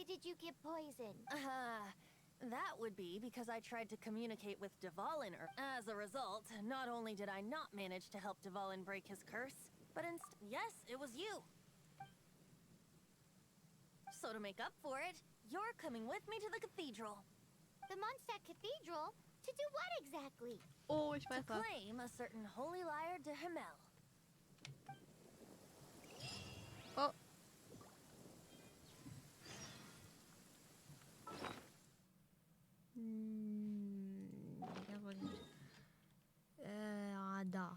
did you get poisoned? That would be because I tried to communicate with Dvalin. As a result, not only did I not manage to help Dvalin break his curse, but yes, it was you. So to make up for it, you're coming with me to the cathedral. The Mondstadt Cathedral? To do what exactly? Oh, ich To weiß was. claim a certain holy lyre de Himmel. Oh. Da wollte ich. Da.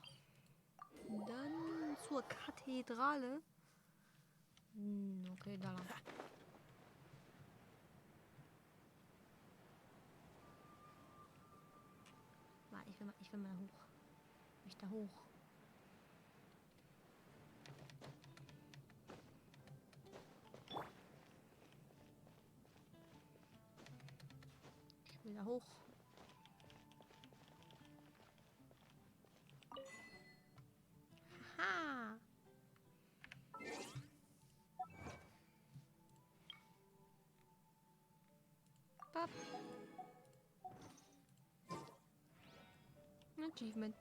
Dann zur Kathedrale. Okay, da lang. Ich will mal hoch. Mich da hoch. Ich will da hoch. Haha. Pop. Achievement.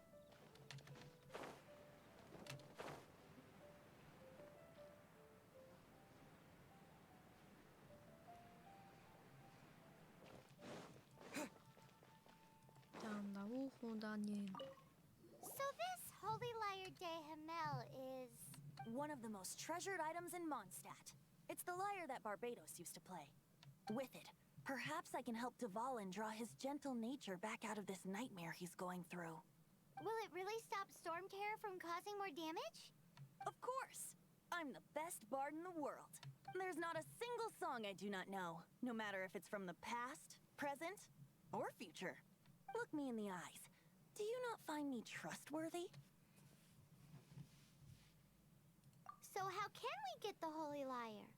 Dann da hoch und dann hin. So this holy lyre de Himmel is... One of the most treasured items in Mondstadt. It's the lyre that Barbados used to play. With it, perhaps I can help Dvalin draw his gentle nature back out of this nightmare he's going through. Will it really stop Storm Terror from causing more damage? Of course! I'm the best bard in the world. There's not a single song I do not know, no matter if it's from the past, present, or future. Look me in the eyes. Do you not find me trustworthy? So how can we get the holy lyre?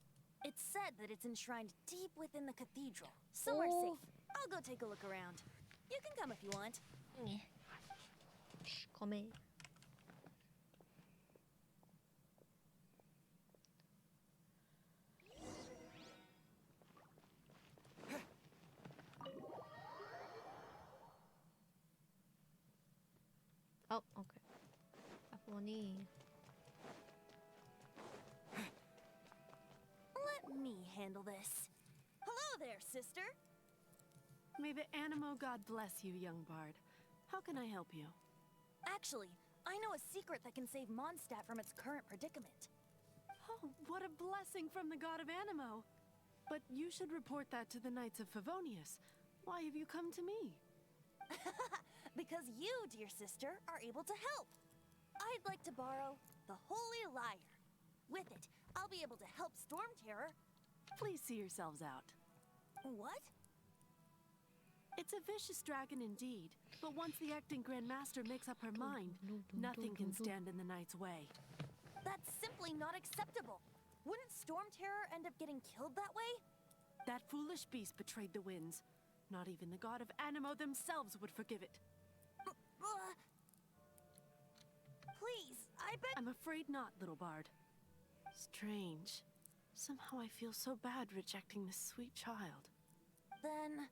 It's said that it's enshrined deep within the cathedral, somewhere Oh. safe. I'll go take a look around. You can come if you want. Komm her. Oh, okay. Davor nie. Let me handle this. Hello there, sister. May the Animo God bless you, young bard. How can I help you? Actually, I know a secret that can save Mondstadt from its current predicament. Oh, what a blessing from the god of Animo! But you should report that to the Knights of Favonius. Why have you come to me? Because you, dear sister, are able to help. I'd like to borrow the Holy Lyre. With it, I'll be able to help Storm Terror. Please see yourselves out. What? It's a vicious dragon indeed, but once the acting Grand Master makes up her mind, nothing can stand in the Knight's way. That's simply not acceptable. Wouldn't Storm Terror end up getting killed that way? That foolish beast betrayed the winds. Not even the god of Animo themselves would forgive it. Please, I beg. I'm afraid not, little bard. Strange. Somehow I feel so bad rejecting this sweet child. Then,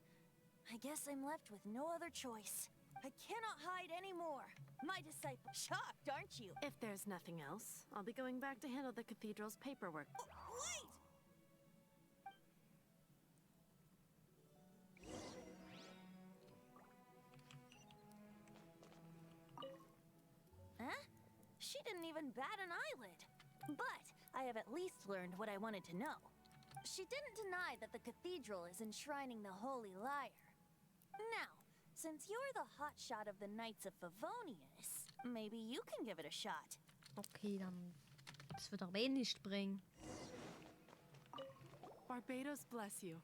I guess I'm left with no other choice. I cannot hide anymore. My disciple. Shocked, aren't you? If there's nothing else, I'll be going back to handle the cathedral's paperwork. Wait! Huh? She didn't even bat an eyelid. But I have at least learned what I wanted to know. She didn't deny that the cathedral is enshrining the Holy Lyre. Now, since you're the hotshot of the Knights of Favonius, maybe you can give it a shot. Okay, dann. Das wird aber eh nicht bringen. Barbados bless you.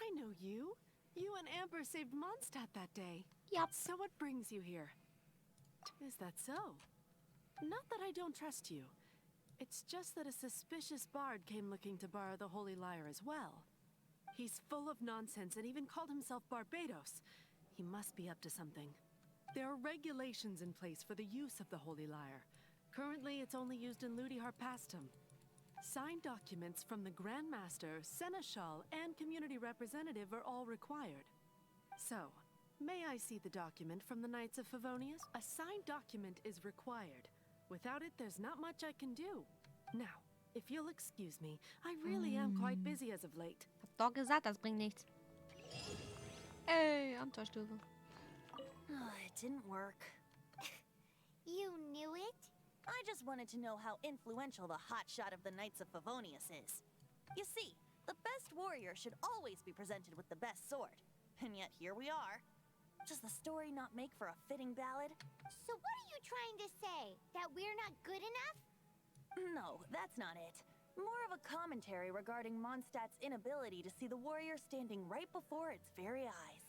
I know you. You and Amber saved Mondstadt that day. Yep. So what brings you here? Is that so? Not that I don't trust you. It's just that a suspicious bard came looking to borrow the Holy Lyre as well. He's full of nonsense and even called himself Barbados. He must be up to something. There are regulations in place for the use of the Holy Lyre. Currently, it's only used in Lucyi Harpastum. Signed documents from the Grand Master, Seneschal, and Community Representative are all required. So, may I see the document from the Knights of Favonius? A signed document is required. Without it, there's not much I can do. Now, if you'll excuse me, I really am quite busy as of late. Hab doch gesagt, das bringt nichts. Ey, Abenteuerstufe. It didn't work. You knew it? I just wanted to know how influential the hotshot of the Knights of Favonius is. You see, the best warrior should always be presented with the best sword. And yet here we are. Does the story not make for a fitting ballad? So what are you trying to say? That we're not good enough? No, that's not it. More of a commentary regarding Mondstadt's inability to see the warrior standing right before its very eyes.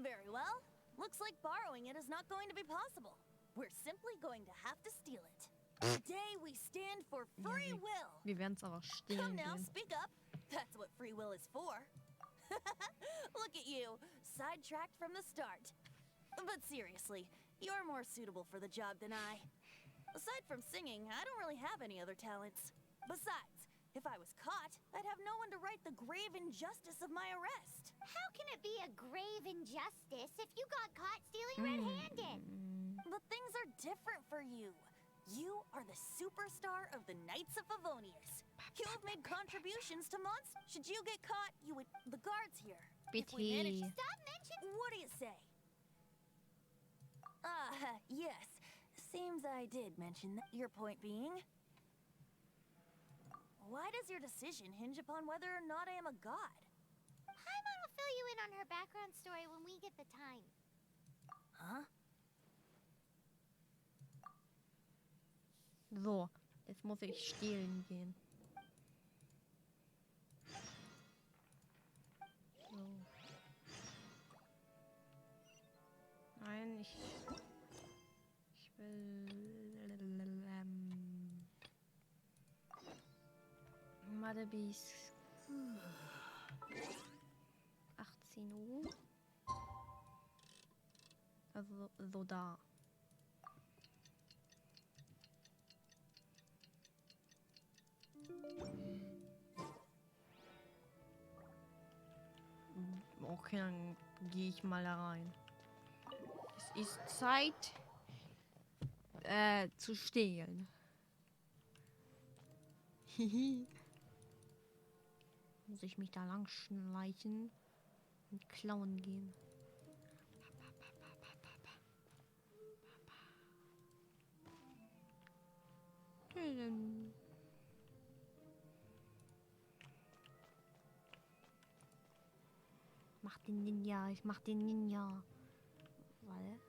Very well. Looks like borrowing it is not going to be possible. We're simply going to have to steal it. Today we stand for free will. Wir werden es aber stehlen Come now, gehen. speak up. That's what free will is for. Look at you, sidetracked from the start. But seriously, you're more suitable for the job than I. Aside from singing, I don't really have any other talents. Besides, if I was caught, I'd have no one to right the grave injustice of my arrest. How can it be a grave injustice if you got caught stealing red-handed? But things are different for you. You are the superstar of the Knights of Favonius. You have made contributions to Monst. Should you get caught, you would... The guards here. If we manage... Bitte. Stop mentioning... What do you say? Yes. Seems I did mention that. Your point being... Why does your decision hinge upon whether or not I am a god? Paimon will fill you in on her background story when we get the time. Huh? So, jetzt muss ich stehlen gehen. So. Nein, ich will... Warte bis 18 Uhr. Also so da. Okay, dann gehe ich mal da rein. Es ist Zeit zu stehlen. Hihi. Muss ich mich da lang schleichen und klauen gehen. Mach den Ninja, ich mach den Ninja. Warte.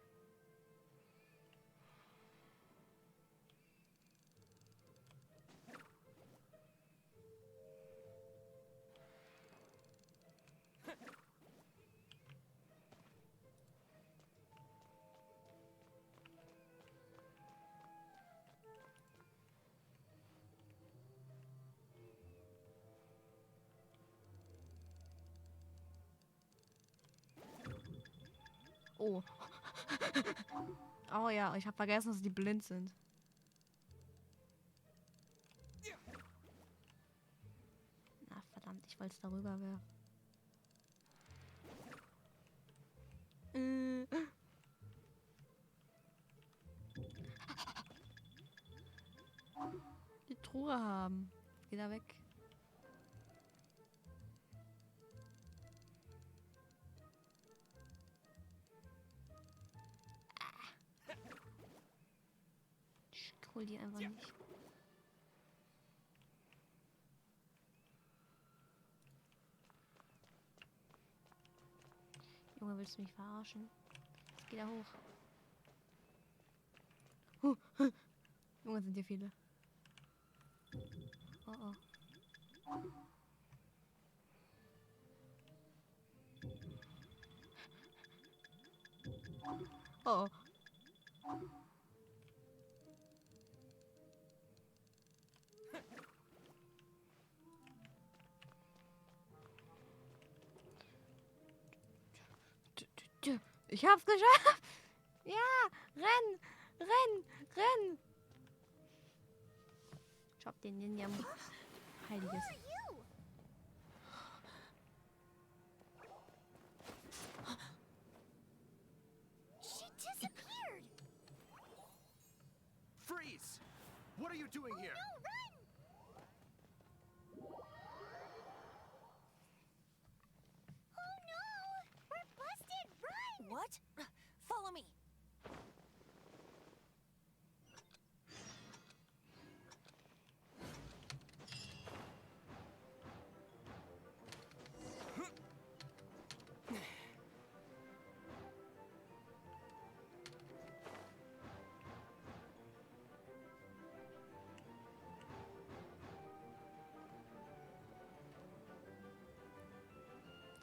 Oh. Oh ja, ich habe vergessen, dass die blind sind. Na verdammt, ich wollte es darüber werfen. Die Truhe haben. Geh da weg. Ich hol die einfach nicht. Junge, willst du mich verarschen? Jetzt geh da hoch. Junge, sind hier viele. Oh oh. Oh oh. Ich hab's geschafft! Ja! Renn! Renn! Renn! Ich hab Den Ninja Heiliges. Who are you? She disappeared. Freeze! What are you doing here? No, run! Oh no! We're busted! Run! What? Follow me.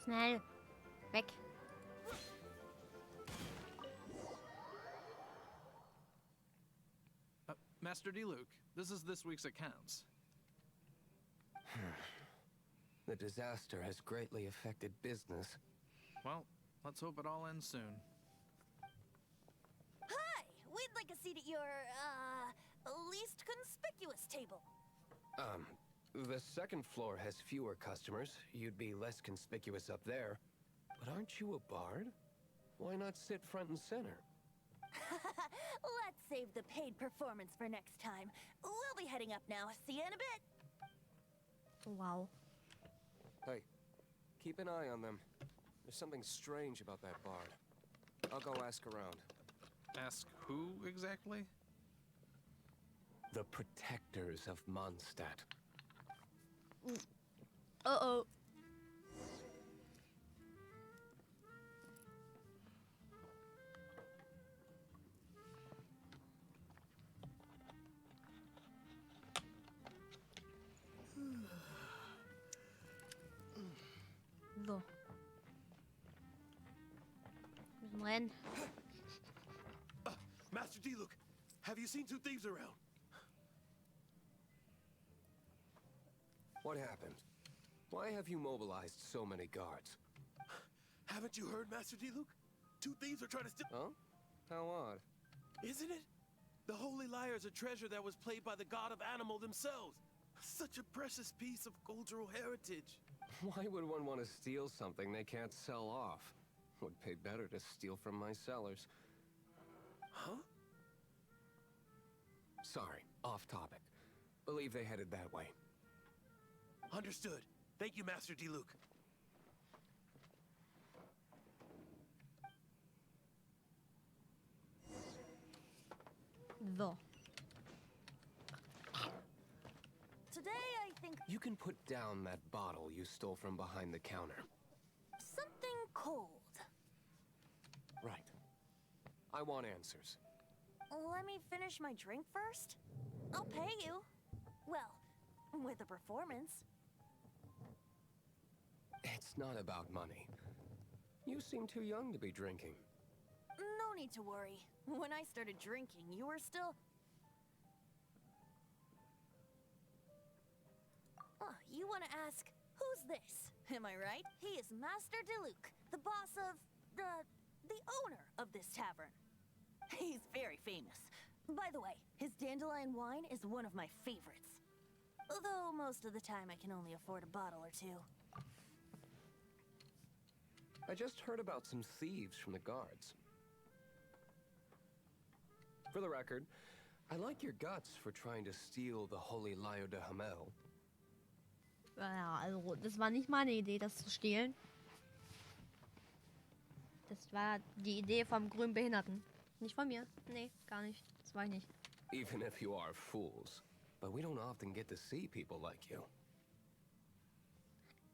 Schnell. Weg. Master D. Luke, this is this week's accounts. The disaster has greatly affected business. Well, let's hope it all ends soon. Hi! We'd like a seat at your, least conspicuous table. The second floor has fewer customers. You'd be less conspicuous up there. But aren't you a bard? Why not sit front and center? Let's save the paid performance for next time. We'll be heading up now. See you in a bit. Wow. Hey, keep an eye on them. There's something strange about that bard. I'll go ask around. Ask who exactly? The protectors of Mondstadt. Uh-oh. So. Müssen rennen. Master D. Luke, have you seen two thieves around? What happened? Why have you mobilized so many guards? Haven't you heard, Master D. Luke? Two thieves are trying to steal... Huh? How odd. Isn't it? The Holy Lyre is a treasure that was played by the god of animal themselves. Such a precious piece of cultural heritage. Why would one want to steal something they can't sell off? Would pay better to steal from my sellers. Huh? Sorry, off topic. Believe they headed that way. Understood. Thank you, Master D. Luke. So. Today, I think You can put down that bottle you stole from behind the counter. something cold. Right. I want answers. Let me finish my drink first. I'll pay you. Well, with a performance. It's not about money. You seem too young to be drinking. No need to worry. When I started drinking, you were still... Oh, you want to ask, who's this? Am I right? He is Master Diluc, the boss of... the owner of this tavern. He's very famous. By the way, his dandelion wine is one of my favorites. Although most of the time I can only afford a bottle or two. I just heard about some thieves from the guards. For the record, I like your guts for trying to steal the Holy Lyre de Hamel. Ja, also das war nicht meine Idee, das zu stehlen. Das war die Idee vom grünen Behinderten. Nicht von mir. Nee, gar nicht. Das war ich nicht. Even if you are fools. But we don't often get to see people like you.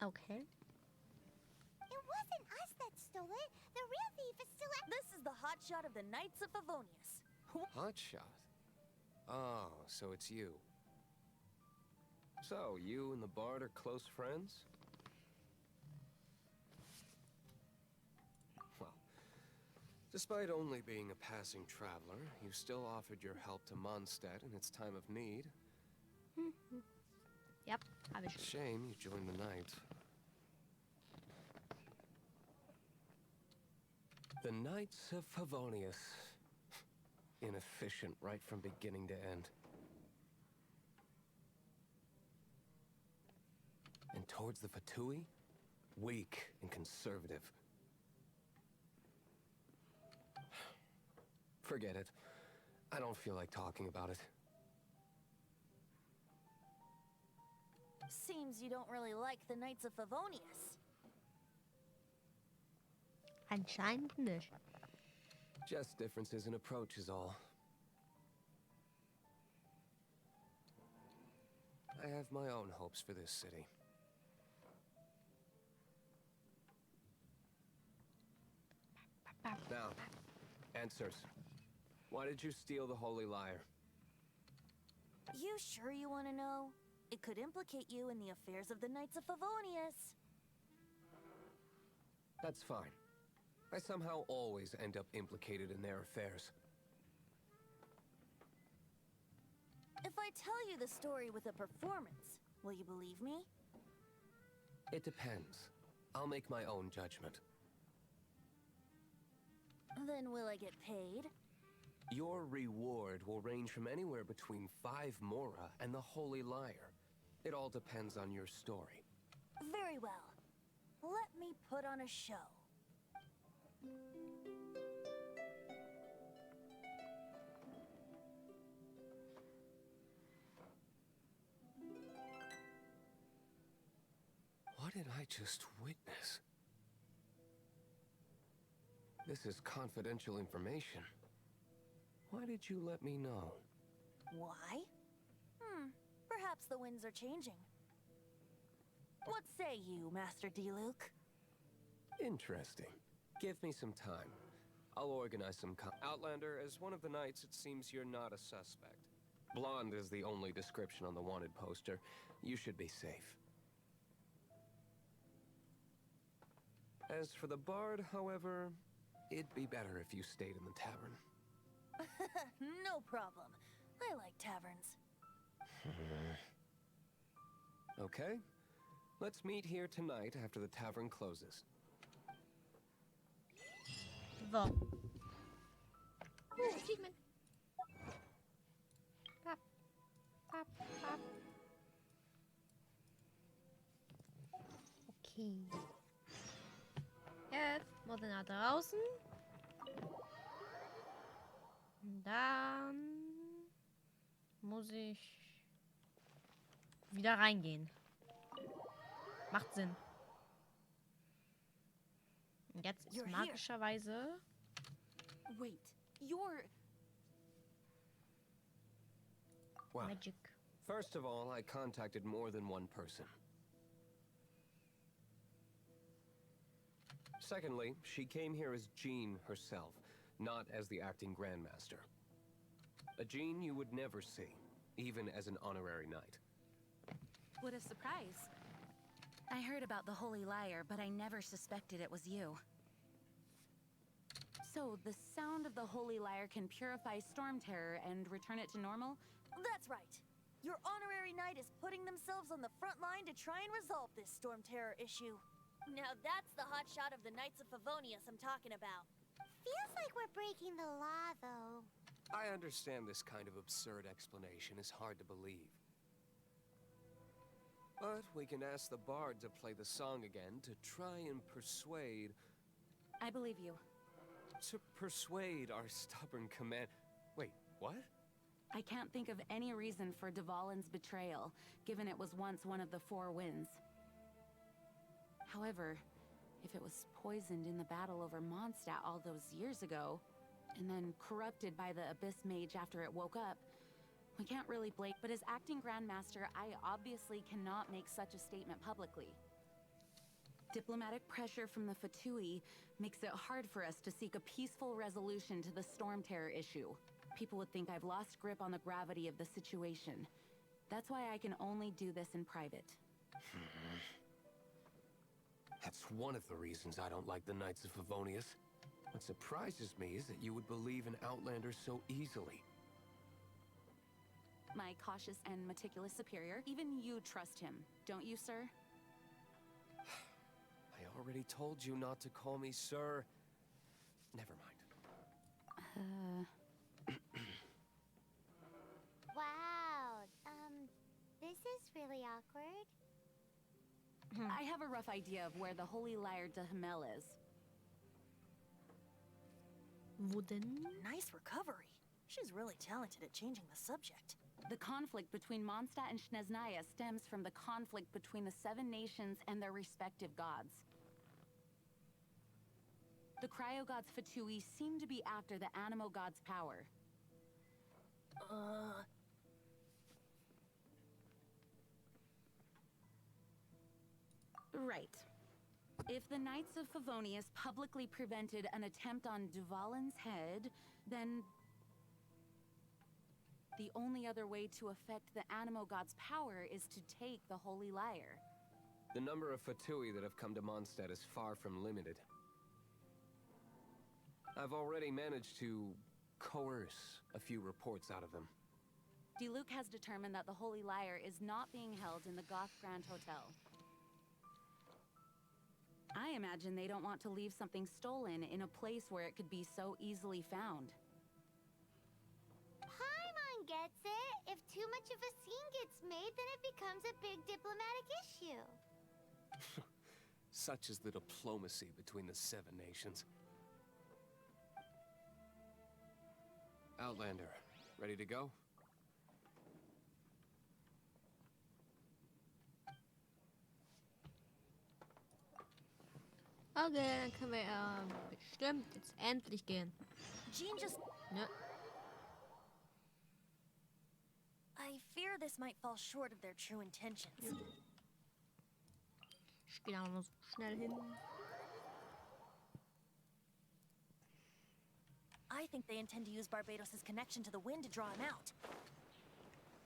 Okay. It wasn't us that stole it. The real thief is still at... This is the hotshot of the Knights of Favonius. Hotshot. Oh, so it's you. So, you and the bard are close friends? Well, despite only being a passing traveler, you still offered your help to Mondstadt in its time of need. Yep, habe ich. Shame you joined the Knights. The Knights of Favonius. Inefficient right from beginning to end. towards the Fatui? Weak and conservative. Forget it. I don't feel like talking about it. Seems you don't really like the Knights of Favonius. Anscheinend nicht. Just differences in approach is all. I have my own hopes for this city. Now, answers. Why did you steal the Holy Lyre? You sure you want to know? It could implicate you in the affairs of the Knights of Favonius. That's fine. I somehow always end up implicated in their affairs. If I tell you the story with a performance, will you believe me? It depends. I'll make my own judgment. Then will I get paid? Your reward will range from anywhere between 5 mora and the Holy Lyre. It all depends on your story. Very well. Let me put on a show. What did I just witness? This is confidential information. Why did you let me know? Why? Perhaps the winds are changing. What say you, Master D-Luke? Interesting. Give me some time. I'll organize some Outlander, as one of the knights, it seems you're not a suspect. Blonde is the only description on the wanted poster. You should be safe. As for the bard, however, it'd be better if you stayed in the tavern. No problem. I like taverns. Okay. Let's meet here tonight after the tavern closes. So. Achievement. Pap. Pap. Pap. Okay. Jetzt muss ich nach draußen. Und dann muss ich wieder reingehen. Macht Sinn. Und jetzt ist You're here. magischerweise Wait, you're... Well, Magic. first of all, I contacted more than one person. Secondly, she came here as Jean herself, not as the acting Grandmaster. A Jean you would never see, even as an honorary knight. What a surprise. I heard about the Holy Lyre, but I never suspected it was you. So, the sound of the Holy Lyre can purify storm terror and return it to normal? That's right. Your honorary knight is putting themselves on the front line to try and resolve this storm terror issue. Now that's the hotshot of the Knights of Favonius I'm talking about. Feels like we're breaking the law, though. I understand this kind of absurd explanation is hard to believe. But we can ask the bard to play the song again to try and persuade... I believe you. To persuade our stubborn command... Wait, what? I can't think of any reason for Dvalin's betrayal, given it was once one of the Four Winds. However, if it was poisoned in the battle over Mondstadt all those years ago, and then corrupted by the Abyss Mage after it woke up, we can't really blame. But as acting Grandmaster, I obviously cannot make such a statement publicly. Diplomatic pressure from the Fatui makes it hard for us to seek a peaceful resolution to the storm terror issue. People would think I've lost grip on the gravity of the situation. That's why I can only do this in private. That's one of the reasons I don't like the Knights of Favonius. What surprises me is that you would believe in Outlanders so easily. My cautious and meticulous superior, even you trust him, don't you, sir? I already told you not to call me sir. Never mind. Wow. This is really awkward. I have a rough idea of where the holy liar de Himmel is. Wo denn? Nice recovery. She's really talented at changing the subject. The conflict between Mondstadt and Snezhnaya stems from the conflict between the 7 nations and their respective gods. The cryo-gods Fatui seem to be after the Animo god's power. Right. If the Knights of Favonius publicly prevented an attempt on Duvalin's head, then the only other way to affect the Animo god's power is to take the Holy Lyre. The number of Fatui that have come to Mondstadt is far from limited. I've already managed to coerce a few reports out of them. Diluc has determined that the Holy Lyre is not being held in the Goth Grand Hotel. I imagine they don't want to leave something stolen in a place where it could be so easily found. Paimon gets it. If too much of a scene gets made, then it becomes a big diplomatic issue. Such is the diplomacy between the 7 nations. Outlander, ready to go? Okay, dann können wir bestimmt jetzt endlich gehen. Jean just... Ne? I fear this might fall short of their true intentions. Ich gehe auch nur so schnell hin. I think they intend to use Barbados' connection to the wind to draw him out.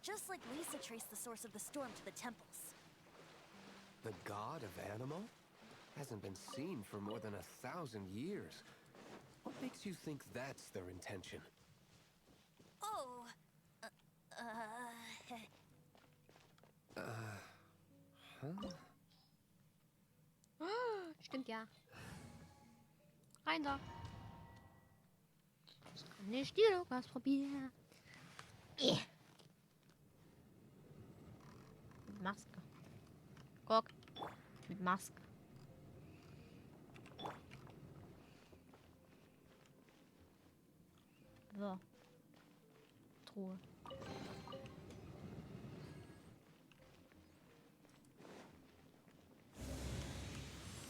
Just like Lisa traced the source of the storm to the temples. The god of Animo? Hasn't been seen for more than 1,000 years. What makes you think that's their intention? Oh... Stimmt ja. Rein da. Das kann nicht die Lukas probieren. Mit Maske. Guck. Mit Maske. So. Truhe.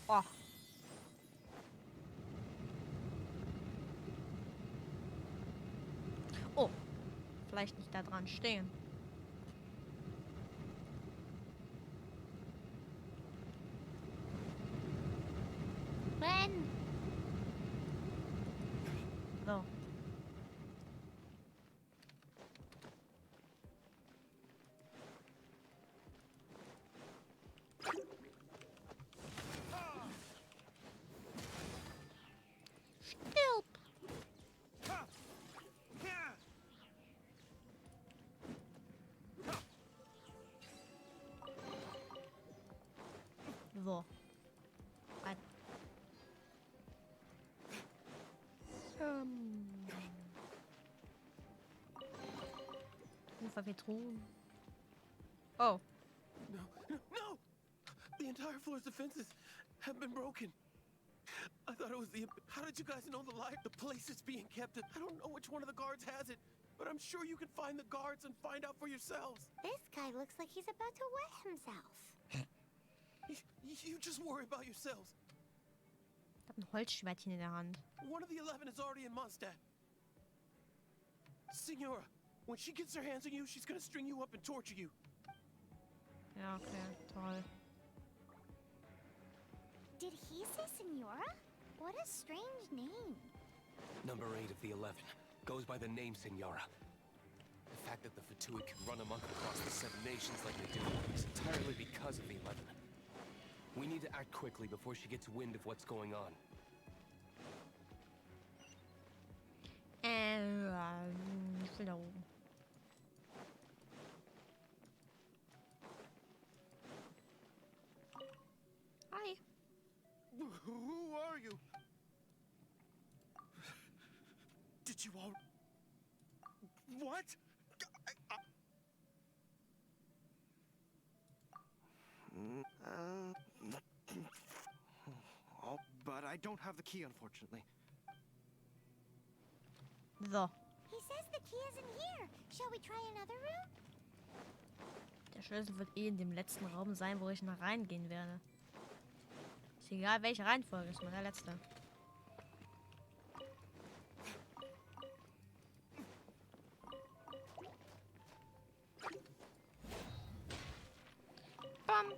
Oh. Oh. Vielleicht nicht da dran stehen. Wenn. So. Stirb. So. Ein. Ufer wird ruhen. Oh. No, no! The entire floor's defenses have been broken. I thought it was the... How did you guys know the lie? The place is being kept. I don't know which one of the guards has it, but I'm sure you can find the guards and find out for yourselves. This guy looks like he's about to wet himself. You just worry about yourselves. Ich habe ein Holzschwertchen in der Hand. One of the 11 is already in Mondstadt. Signora, when she gets her hands on you, she's gonna string you up and torture you. Ja, okay, toll. Did he say Senora? What a strange name. Number 8 of the 11 goes by the name Signora. The fact that the Fatui can run amok across the 7 nations like they do is entirely because of the 11. We need to act quickly before she gets wind of what's going on. Ich will da oben. Hi. Who are you? Did you all... What? I don't have the key, unfortunately. So. He says the key isn't here. Shall we try another room? Der Schlüssel wird eh in dem letzten Raum sein, wo ich noch reingehen werde. Ist egal, welche Reihenfolge, ist mal der letzte. Bam.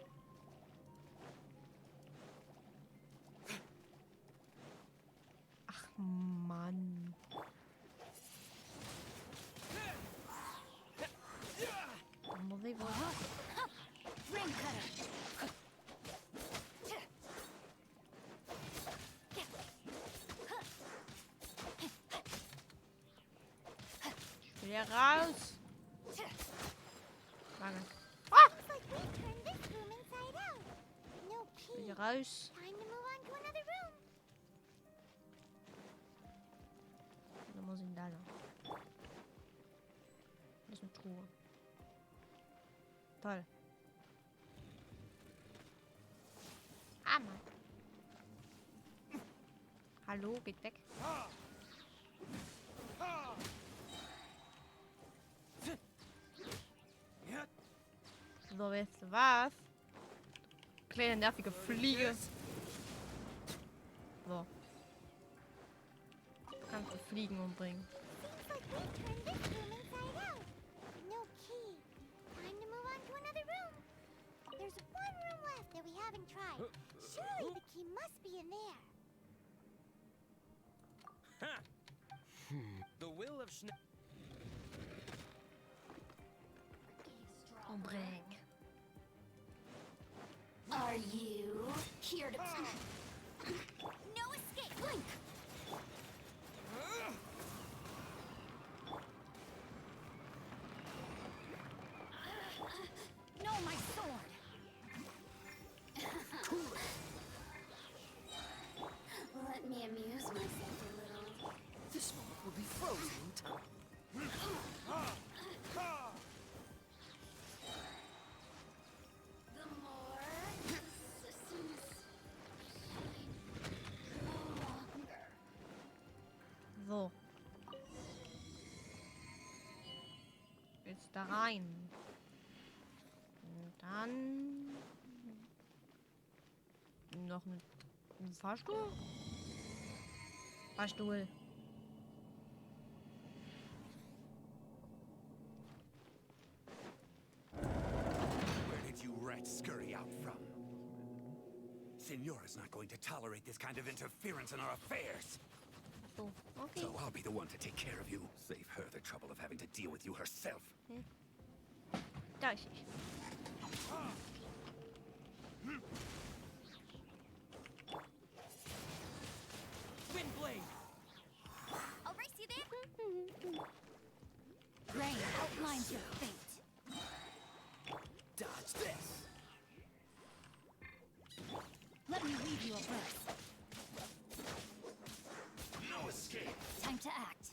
Ach Mann. Dann muss ich wohl. Ring cutter. Ich will hier raus. Lange. Looks like we turned this room inside out. No Ich will key. hier raus. Time to move on to another room. Dann muss ich da lang. Das ist eine Truhe. Toll. Ah, Mann. Hallo, geht weg. So, weißt du was? Kleine nervige Fliege. So. Du kannst die Fliegen umbringen. Seems like we turned this room inside out. No key. Time to move on to another room. There's one room left that we haven't tried. Surely the key must be in there. The will of Schne... Umbringen. Are you here to... No escape! Link! No, my sword! Let me amuse myself a little. This moment will be frozen in time. The more systems no longer. So. Jetzt da rein. Und dann... Noch ein Fahrstuhl? Fahrstuhl. Where did you rats scurry out from? Senora's not going to tolerate this kind of interference in our affairs. So, okay. So I'll be the one to take care of you. Save her the trouble of having to deal with you herself. Da ist ich. Windblade! I'll race you there. Rain outlines your fate. Dodge this! Let me weave you a breath. No escape! Time to act.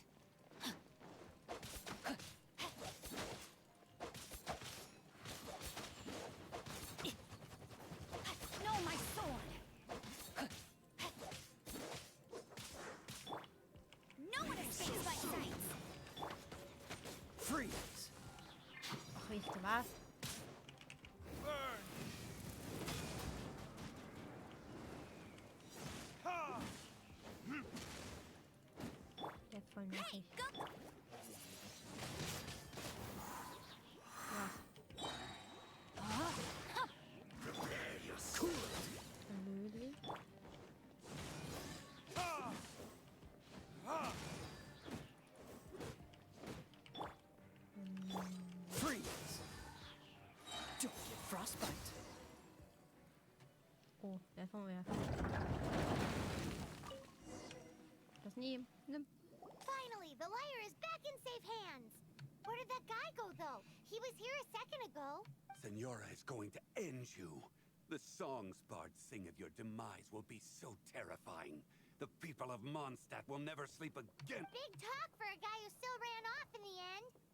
No, my sword. No one escapes my sight. Freeze! Ach, weißt du was? Jetzt voll nervig. Go. Hallöli. Freeze! Don't get frostbite. Oh, der von mir. Das nehmen. Nimm. Finally, the liar is back in safe hands. Where did that guy go, though? He was here a second ago. Senora is going to end you. The songs bards sing of your demise will be so terrifying. The people of Mondstadt will never sleep again. Big talk for a guy who still ran off in the end.